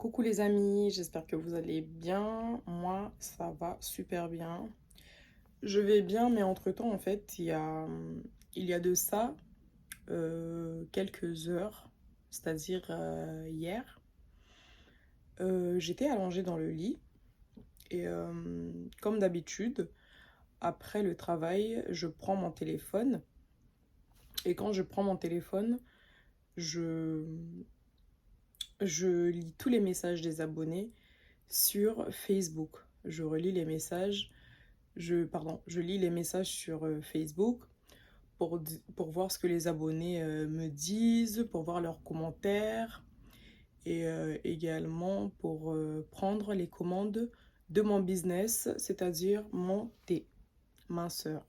Coucou les amis, j'espère que vous allez bien. Moi, ça va super bien. Je vais bien, mais entre-temps, en fait, il y a de ça quelques heures, c'est-à-dire hier, j'étais allongée dans le lit et comme d'habitude, après le travail, je prends mon téléphone et quand je prends mon téléphone, je, je lis tous les messages des abonnés sur Facebook. Je relis les messages. Je lis les messages sur Facebook pour voir ce que les abonnés me disent, pour voir leurs commentaires et également pour prendre les commandes de mon business, c'est-à-dire mon thé, minceur.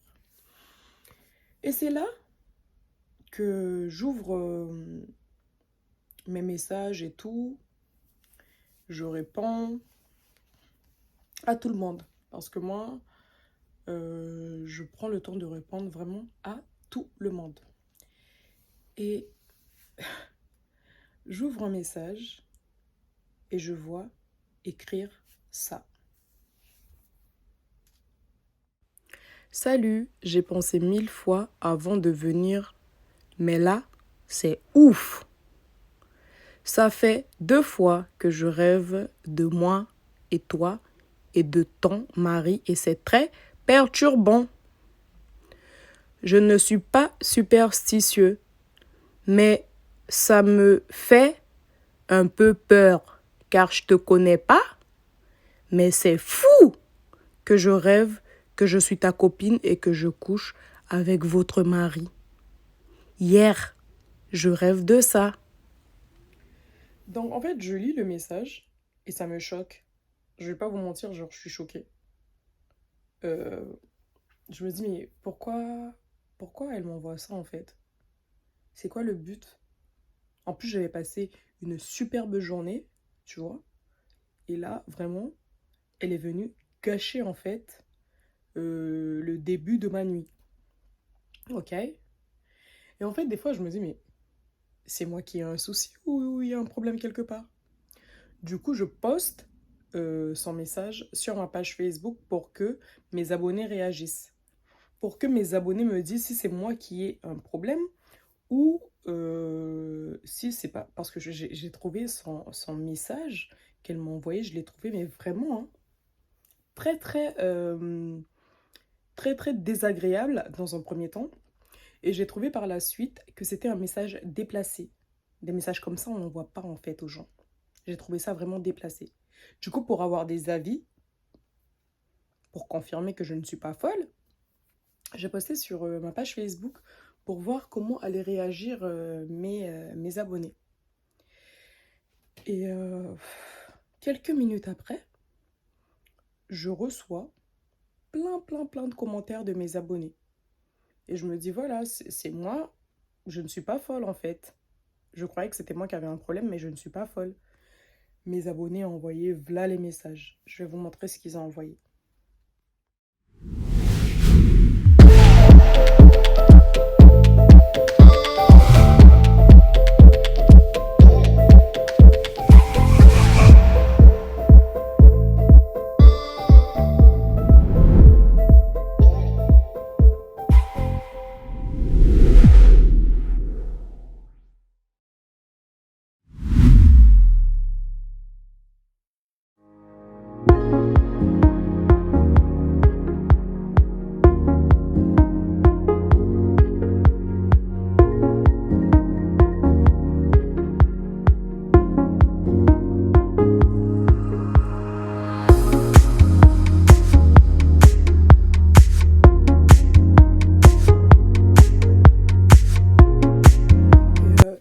Et c'est là que j'ouvre mes messages et tout, je réponds à tout le monde parce que moi, je prends le temps de répondre vraiment à tout le monde. Et j'ouvre un message et je vois écrire ça. Salut, j'ai pensé 1000 fois avant de venir, mais là, c'est ouf. Ça fait 2 fois que je rêve de moi et toi et de ton mari et c'est très perturbant. Je ne suis pas superstitieux, mais ça me fait un peu peur car je te connais pas, mais c'est fou que je rêve que je suis ta copine et que je couche avec votre mari. Hier, je rêve de ça. Donc en fait, je lis le message et ça me choque. Je vais pas vous mentir, genre je suis choquée. Euh, je me dis mais pourquoi elle m'envoie ça en fait? C'est quoi le but? En plus, j'avais passé une superbe journée, tu vois. Et là, vraiment, elle est venue gâcher en fait le début de ma nuit. Ok? Et en fait, des fois, je me dis mais c'est moi qui ai un souci ou il y a un problème quelque part? Du coup, je poste son message sur ma page Facebook pour que mes abonnés réagissent. Pour que mes abonnés me disent si c'est moi qui ai un problème ou si c'est pas. Parce que j'ai trouvé son message qu'elle m'a envoyé, je l'ai trouvé, mais vraiment hein, très, très désagréable dans un premier temps. Et j'ai trouvé par la suite que c'était un message déplacé. Des messages comme ça, on n'en voit pas en fait aux gens. J'ai trouvé ça vraiment déplacé. Du coup, pour avoir des avis, pour confirmer que je ne suis pas folle, j'ai posté sur ma page Facebook pour voir comment allaient réagir mes abonnés. Et quelques minutes après, je reçois plein de commentaires de mes abonnés. Et je me dis, voilà, c'est moi, je ne suis pas folle en fait. Je croyais que c'était moi qui avais un problème, mais je ne suis pas folle. Mes abonnés ont envoyé v'là les messages. Je vais vous montrer ce qu'ils ont envoyé.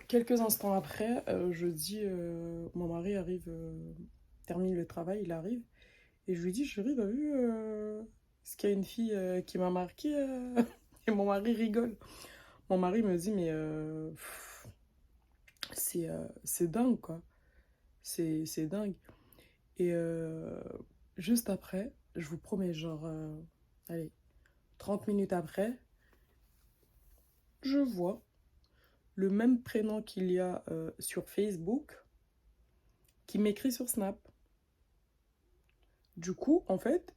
Quelques instants après, je dis, mon mari arrive, termine le travail, il arrive, et je lui dis, chérie, t'as vu, est-ce qu'il y a une fille qui m'a marqué Et mon mari rigole. Mon mari me dit, mais c'est dingue, quoi. C'est dingue. Et juste après, je vous promets, genre, allez, 30 minutes après, je vois le même prénom qu'il y a sur Facebook qui m'écrit sur Snap. Du coup, en fait,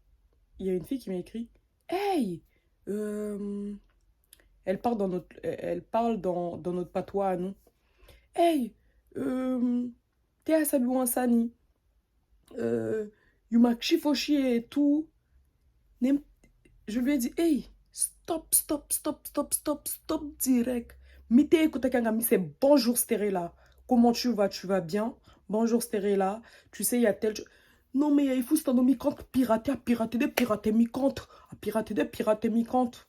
il y a une fille qui m'a écrit « Hey! Elle parle dans notre patois à nous. « Hey! T'es à Sabi Wansani. Yumak Shifoshi et tout. » Je lui ai dit « Hey! Stop, stop, stop, stop, stop, stop direct. Mite écoute kangami, c'est bonjour Stérella. Comment tu vas? Tu vas bien? Bonjour Stérella. Tu sais, il y a tel... Non, mais il faut se mi compte pirater, à pirater des pirater mi compte. À pirater des pirater mi compte.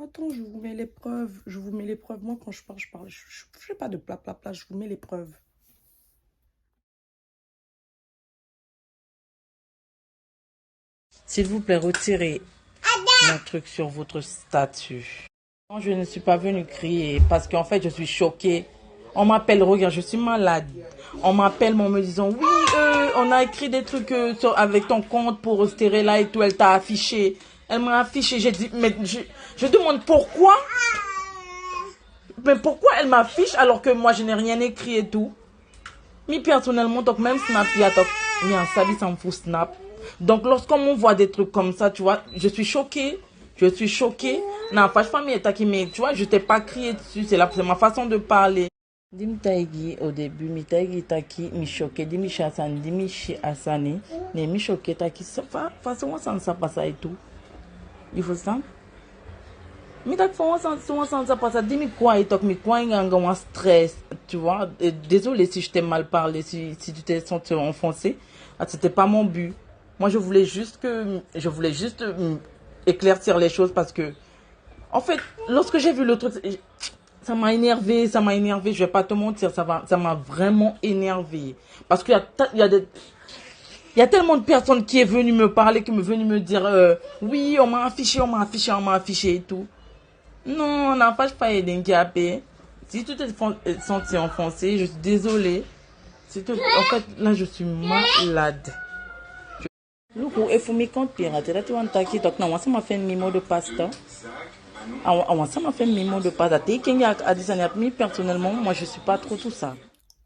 Attends, je vous mets les preuves. Je vous mets les preuves. Moi, quand je parle, je parle. Je ne fais pas de plat, plat, plat. Je vous mets les preuves. S'il vous plaît, retirez mon truc sur votre statut. Non, je ne suis pas venue crier parce qu'en fait, je suis choquée. On m'appelle, regarde, je suis malade. On m'appelle en me disant, oui, on a écrit des trucs avec ton compte pour Stérella et tout, elle t'a affiché. Elle m'a affiché, j'ai dit, mais je demande pourquoi. Mais pourquoi elle m'affiche alors que moi, je n'ai rien écrit et tout. Mais personnellement, donc même Snap, mais en sabi, ça me fout Snap. Donc lorsqu'on m'envoie des trucs comme ça, tu vois, je suis choquée. Je suis choquée. Non, pas famille mais tu vois, je t'ai pas crié dessus, c'est ma façon de parler. Dim taigi au début, mi taigi taki, mi choqué, dim mi chasani, dim mi asani, ne mi choqué taki, façon ça ne ça pas ça et tout. Il faut ça. Mais d'accord, ça passe à 10 quoi et donc, mais quoi, il y a un stress, tu vois. Et désolé si je t'ai mal parlé, si tu t'es senti enfoncé. Ah, c'était pas mon but. Moi, je voulais juste éclaircir les choses parce que, en fait, lorsque j'ai vu le truc, ça m'a énervé, je vais pas te mentir, ça m'a vraiment énervé. Parce qu'il y a tellement de personnes qui est venues me parler, qui me venues me dire, oui, on m'a affiché et tout. Non, n'a pas aidé handicapé. Si tu t'es senti enfoncé, je suis désolée. En fait, là, je suis malade. Loukou, il faut me compte pirate. Là, tu vas t'attaquer. Donc, non, ça m'a fait un mimo de pasta. Ça m'a fait un mimo de pasta. T'es qui a dit ça, personnellement, moi, je suis pas trop tout ça.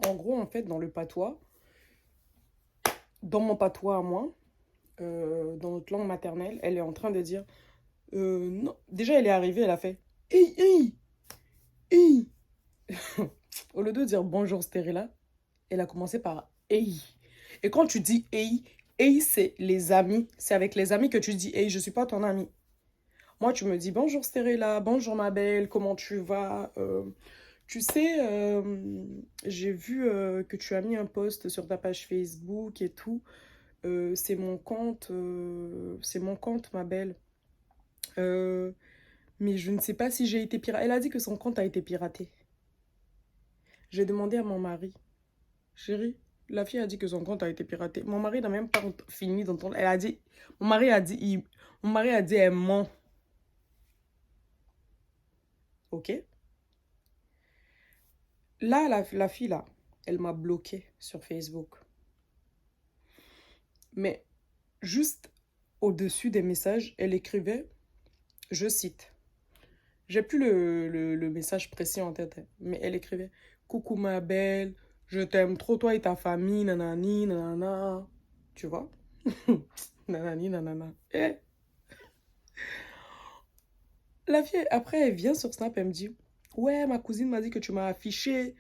En gros, en fait, dans mon patois à moi, dans notre langue maternelle, elle est en train de dire... non. Déjà, elle est arrivée, elle a fait... Hey, hey, hey. Au lieu de dire bonjour Stérella, elle a commencé par hey. Et quand tu dis hey, hey, c'est les amis. C'est avec les amis que tu dis hey, je suis pas ton ami. Moi, tu me dis bonjour Stérella, bonjour ma belle, comment tu vas? Tu sais, j'ai vu que tu as mis un post sur ta page Facebook et tout. C'est mon compte, ma belle. Mais je ne sais pas si j'ai été piraté. Elle a dit que son compte a été piraté. J'ai demandé à mon mari. Chérie, la fille a dit que son compte a été piraté. Mon mari n'a même pas fini d'entendre. Elle a dit... Mon mari a dit elle ment. Ok? Là, la fille, là, elle m'a bloqué sur Facebook. Mais juste au-dessus des messages, elle écrivait, je cite, j'ai plus le message précis en tête, hein, mais elle écrivait, coucou ma belle, je t'aime trop toi et ta famille, nanani, nanana. Tu vois? Nanani, nanana. Et la fille, après, elle vient sur Snap, elle me dit, ouais, ma cousine m'a dit que tu m'as affiché.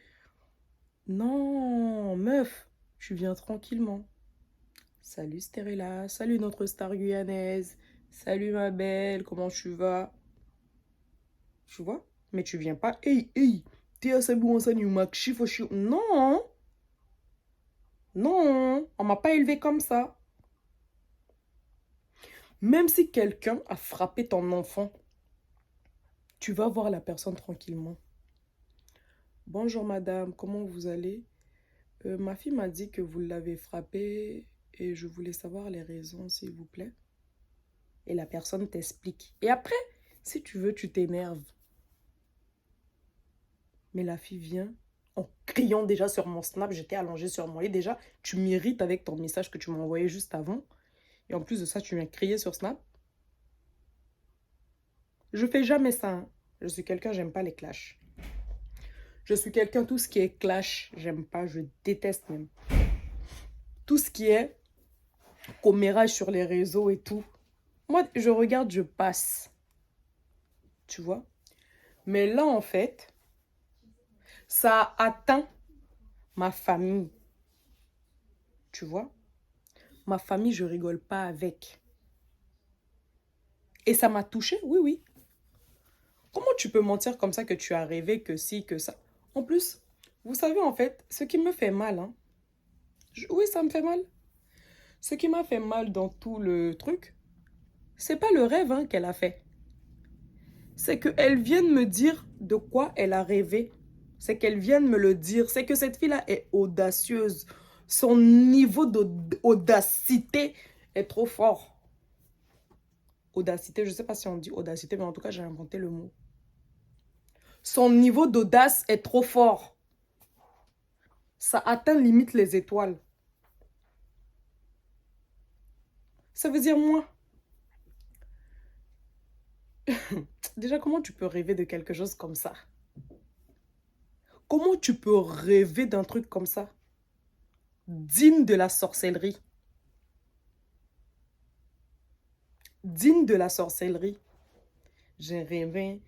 Non, meuf, tu viens tranquillement. Salut Stérella, salut notre star guyanaise, salut ma belle, comment tu vas? Tu vois? Mais tu viens pas, hey, hey, t'es à Sabou enseigne ou non, non, on m'a pas élevé comme ça. Même si quelqu'un a frappé ton enfant, tu vas voir la personne tranquillement. Bonjour madame, comment vous allez? Ma fille m'a dit que vous l'avez frappé et je voulais savoir les raisons, s'il vous plaît. Et la personne t'explique. Et après, si tu veux, tu t'énerves. Mais la fille vient en criant déjà sur mon Snap. J'étais allongée sur mon lit. Déjà, tu m'irrites avec ton message que tu m'as envoyé juste avant. Et en plus de ça, tu viens crier sur Snap. Je fais jamais ça. Hein. Je suis quelqu'un, j'aime pas les clashs. Je suis quelqu'un, tout ce qui est clash, j'aime pas, je déteste même. tout ce qui est commérage sur les réseaux et tout. Moi, je regarde, je passe. Tu vois? Mais là, en fait, ça a atteint ma famille. Tu vois? Ma famille, je rigole pas avec. Et ça m'a touchée, oui, oui. Comment tu peux mentir comme ça que tu as rêvé, que si, que ça? En plus, vous savez, en fait, ce qui me fait mal, hein. Oui, ça me fait mal. Ce qui m'a fait mal dans tout le truc, c'est pas le rêve hein, qu'elle a fait. C'est qu'elle vienne me dire de quoi elle a rêvé. C'est qu'elle vienne me le dire. C'est que cette fille-là est audacieuse. Son niveau d'audacité est trop fort. Audacité, je ne sais pas si on dit audacité, mais en tout cas, j'ai inventé le mot. Son niveau d'audace est trop fort. Ça atteint limite les étoiles. Ça veut dire moi. Déjà, comment tu peux rêver de quelque chose comme ça? Comment tu peux rêver d'un truc comme ça? Digne de la sorcellerie. Digne de la sorcellerie. J'ai rêvé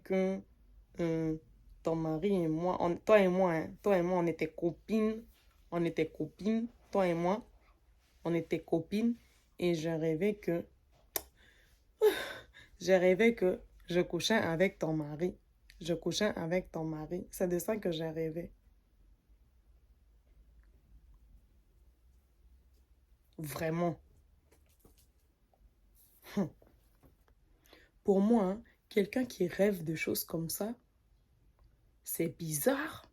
que ton mari et moi, toi et moi, hein, toi et moi, on était copines. On était copines, toi et moi, on était copines. Et j'ai rêvé que je couchais avec ton mari. Je couchais avec ton mari. C'est de ça que j'ai rêvé. Vraiment. Pour moi, hein, quelqu'un qui rêve de choses comme ça, c'est bizarre.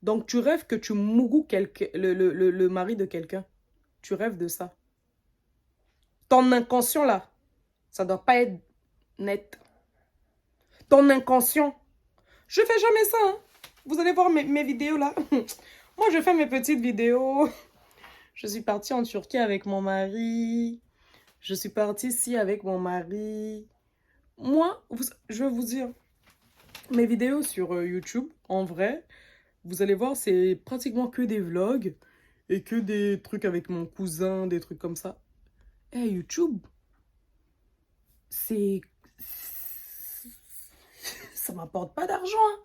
Donc, tu rêves que tu mourous le mari de quelqu'un. Tu rêves de ça. Ton inconscient, là, ça doit pas être net. Ton inconscient. Je fais jamais ça. Hein. Vous allez voir mes vidéos, là. Moi, je fais mes petites vidéos. Je suis partie en Turquie avec mon mari. Je suis partie ici avec mon mari. Moi, je vais vous dire, mes vidéos sur YouTube, en vrai, vous allez voir, c'est pratiquement que des vlogs et que des trucs avec mon cousin, des trucs comme ça. Eh, YouTube, c'est... ça m'apporte pas d'argent. Hein.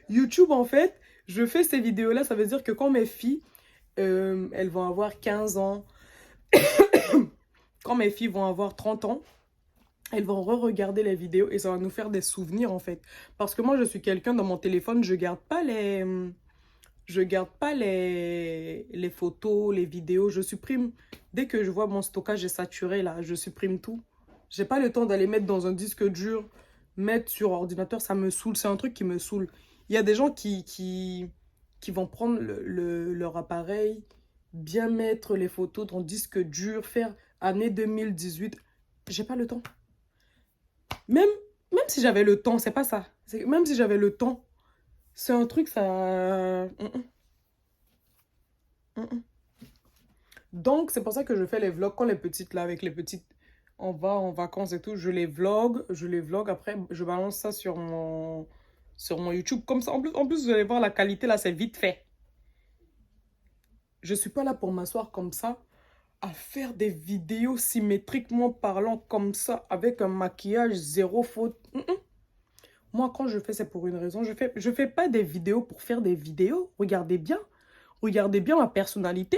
YouTube, en fait, je fais ces vidéos-là, ça veut dire que quand mes filles, elles vont avoir 15 ans, quand mes filles vont avoir 30 ans, elles vont re-regarder les vidéos et ça va nous faire des souvenirs, en fait. Parce que moi, je suis quelqu'un, dans mon téléphone, je garde pas les photos, les vidéos. Je supprime. Dès que je vois mon stockage est saturé, là, je supprime tout. J'ai pas le temps d'aller mettre dans un disque dur, mettre sur ordinateur, ça me saoule. C'est un truc qui me saoule. Il y a des gens qui vont prendre leur appareil, bien mettre les photos dans le disque dur, faire année 2018. J'ai pas le temps. Même si j'avais le temps, c'est pas ça. Même si j'avais le temps, c'est un truc, ça... Donc, c'est pour ça que je fais les vlogs. Quand les petites, là, avec les petites, on va en vacances et tout, je les vlog. Après, je balance ça sur mon YouTube. Comme ça, en plus, vous allez voir la qualité, là, c'est vite fait. Je suis pas là pour m'asseoir comme ça, à faire des vidéos symétriquement parlant comme ça, avec un maquillage zéro faute. Moi, quand je fais, c'est pour une raison. Je fais pas des vidéos pour faire des vidéos. Regardez bien. Regardez bien ma personnalité.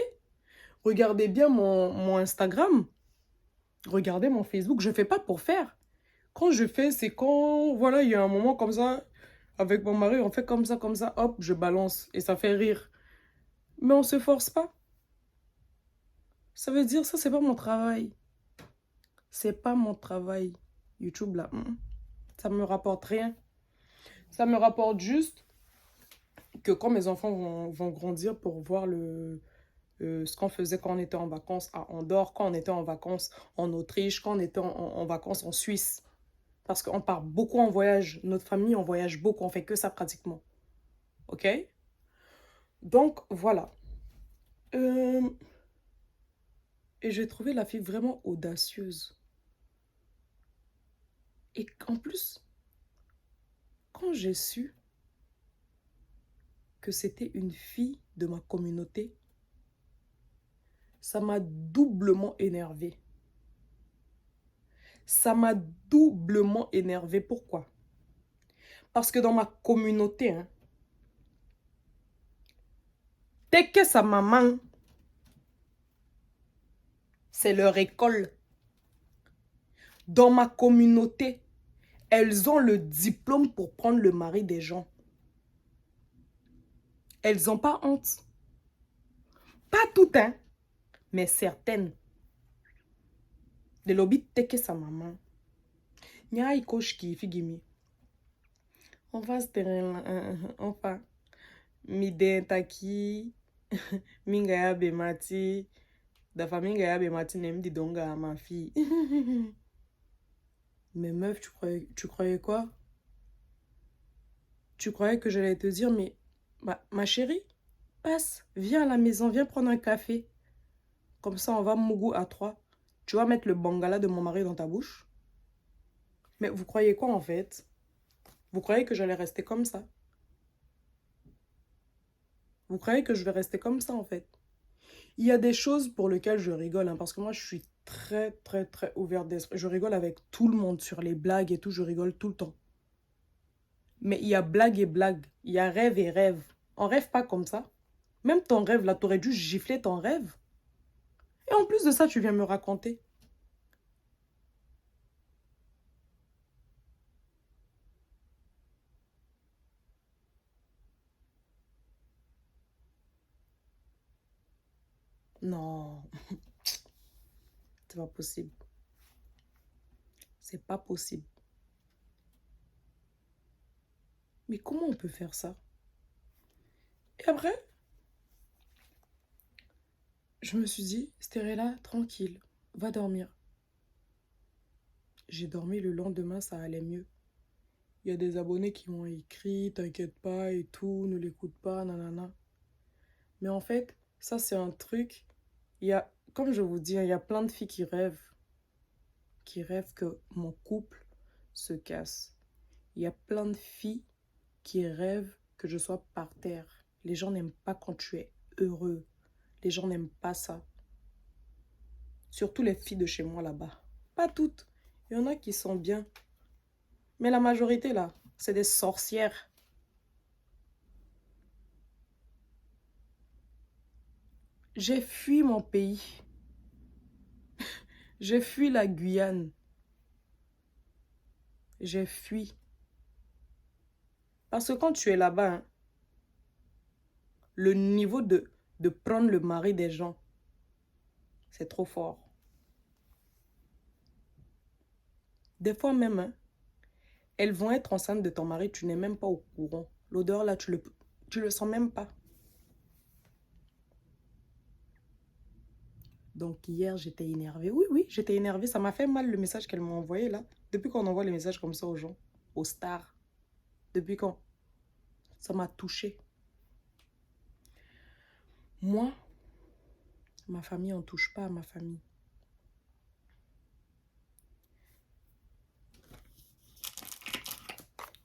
Regardez bien mon Instagram. Regardez mon Facebook. Je fais pas pour faire. Quand je fais, c'est quand, voilà, il y a un moment comme ça, avec mon mari, on fait comme ça, hop, je balance. Et ça fait rire. Mais on se force pas. Ça veut dire, ça, c'est pas mon travail. C'est pas mon travail. YouTube, là, ça me rapporte rien. Ça me rapporte juste que quand mes enfants vont grandir pour voir ce qu'on faisait quand on était en vacances à Andorre, quand on était en vacances en Autriche, quand on était en vacances en Suisse. Parce qu'on part beaucoup en voyage. Notre famille, on voyage beaucoup. On fait que ça pratiquement. OK? Donc, voilà. Et j'ai trouvé la fille vraiment audacieuse. Et en plus, quand j'ai su que c'était une fille de ma communauté, ça m'a doublement énervé. Ça m'a doublement énervé. Pourquoi? Parce que dans ma communauté, hein, dès que sa maman, c'est leur école. Dans ma communauté, elles ont le diplôme pour prendre le mari des gens. Elles n'ont pas honte. Pas toutes, hein, mais certaines. De lobby teke sa maman. Nya ikosh ki figimi. On va se terrain enfin. Miden taki. Mingaya bemati. Da famille gaya bemati nem di donga ma fille. Mais meuf, tu croyais quoi? Tu croyais que j'allais te dire, mais ma chérie, passe, viens à la maison, viens prendre un café. Comme ça, on va mougou à 3. Tu vas mettre le bangala de mon mari dans ta bouche. Mais vous croyez quoi en fait? Vous croyez que j'allais rester comme ça? Vous croyez que je vais rester comme ça en fait? Il y a des choses pour lesquelles je rigole, hein, parce que moi je suis très très très ouverte d'esprit. Je rigole avec tout le monde sur les blagues et tout, je rigole tout le temps. Mais il y a blague et blague, il y a rêve et rêve. On rêve pas comme ça. Même ton rêve là, t'aurais dû gifler ton rêve. Et en plus de ça, tu viens me raconter. Non, c'est pas possible. C'est pas possible. Mais comment on peut faire ça? Et après, je me suis dit, Stérella, tranquille, va dormir. J'ai dormi, le lendemain, ça allait mieux. Il y a des abonnés qui m'ont écrit, t'inquiète pas et tout, ne l'écoute pas, nanana. Mais en fait, ça c'est un truc, il y a, comme je vous dis, hein, il y a plein de filles qui rêvent que mon couple se casse. Il y a plein de filles qui rêvent que je sois par terre. Les gens n'aiment pas quand tu es heureux. Les gens n'aiment pas ça. Surtout les filles de chez moi là-bas. Pas toutes. Il y en a qui sont bien. Mais la majorité là, c'est des sorcières. J'ai fui mon pays. J'ai fui la Guyane. J'ai fui. Parce que quand tu es là-bas, hein, le niveau de prendre le mari des gens, c'est trop fort. Des fois même, hein, elles vont être enceintes de ton mari, tu n'es même pas au courant. L'odeur là, tu le sens même pas. Donc hier, j'étais énervée. Oui, oui, j'étais énervée. Ça m'a fait mal le message qu'elle m'a envoyé là. Depuis qu'on envoie les messages comme ça aux gens, aux stars. Depuis quand? Ça m'a touchée. Moi, ma famille, on ne touche pas à ma famille.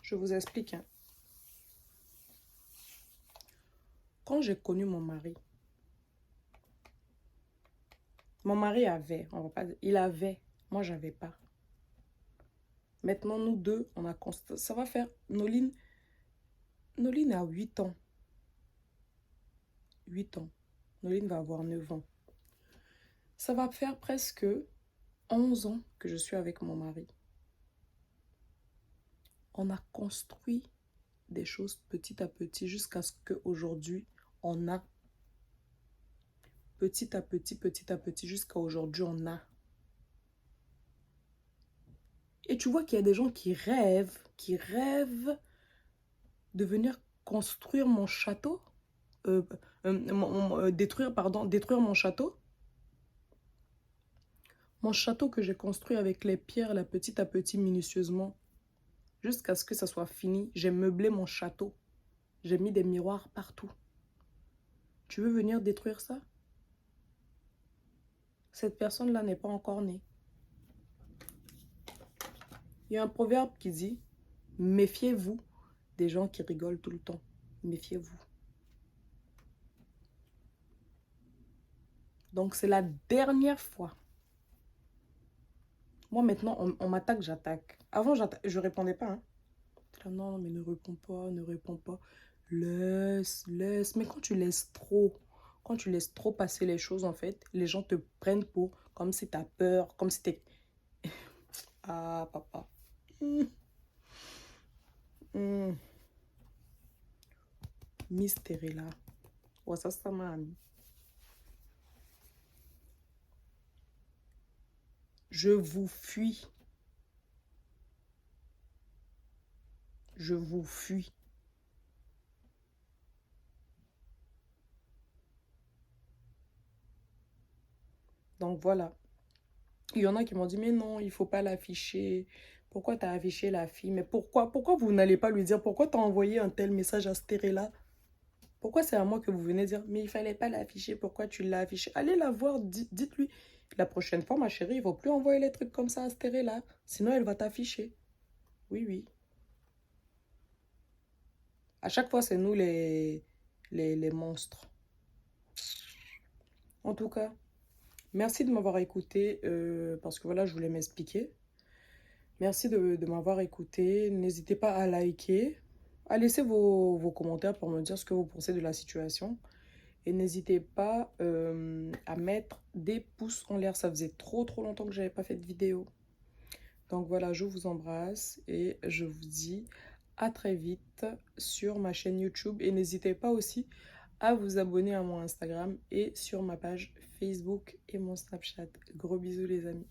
Je vous explique. Hein. Quand j'ai connu mon mari avait, on va pas dire, il avait, moi j'avais pas. Maintenant, nous deux, on a constaté, ça va faire, Noline a 8 ans. 8 ans. Noline va avoir 9 ans. Ça va faire presque 11 ans que je suis avec mon mari. On a construit des choses petit à petit jusqu'à ce qu'aujourd'hui, on a. Petit à petit, jusqu'à aujourd'hui, on a. Et tu vois qu'il y a des gens qui rêvent de venir construire mon château, détruire mon château. Mon château que j'ai construit avec les pierres, là, petit à petit, minutieusement, jusqu'à ce que ça soit fini. J'ai meublé mon château. J'ai mis des miroirs partout. Tu veux venir détruire ça? Cette personne-là n'est pas encore née. Il y a un proverbe qui dit « Méfiez-vous des gens qui rigolent tout le temps. Méfiez-vous. » Donc, c'est la dernière fois. Moi, maintenant, on m'attaque, j'attaque. Avant, je répondais pas. Hein. Là, non, mais ne réponds pas, ne réponds pas. Laisse, laisse. Mais quand tu laisses trop passer les choses, en fait, les gens te prennent pour comme si t'as peur, comme si t'es... Ah, papa. Hmm. Mystère là. Ouais, ça m'a ami. Je vous fuis. Je vous fuis. Donc voilà. Il y en a qui m'ont dit, mais non, il faut pas l'afficher. Pourquoi tu as affiché la fille? Mais pourquoi vous n'allez pas lui dire, pourquoi tu as envoyé un tel message à Stérella? Pourquoi c'est à moi que vous venez dire, mais il fallait pas l'afficher, pourquoi tu l'as affiché? Allez la voir, dites-lui. La prochaine fois, ma chérie, il ne faut plus envoyer les trucs comme ça à Stérella. Sinon, elle va t'afficher. Oui, oui. À chaque fois, c'est nous les monstres. En tout cas, merci de m'avoir écouté parce que voilà, je voulais m'expliquer. Merci de m'avoir écouté. N'hésitez pas à liker, à laisser vos commentaires pour me dire ce que vous pensez de la situation. Et n'hésitez pas à mettre des pouces en l'air. Ça faisait trop longtemps que j'avais pas fait de vidéo. Donc voilà, je vous embrasse et je vous dis à très vite sur ma chaîne YouTube. Et n'hésitez pas aussi à vous abonner à mon Instagram et sur ma page Facebook et mon Snapchat. Gros bisous les amis.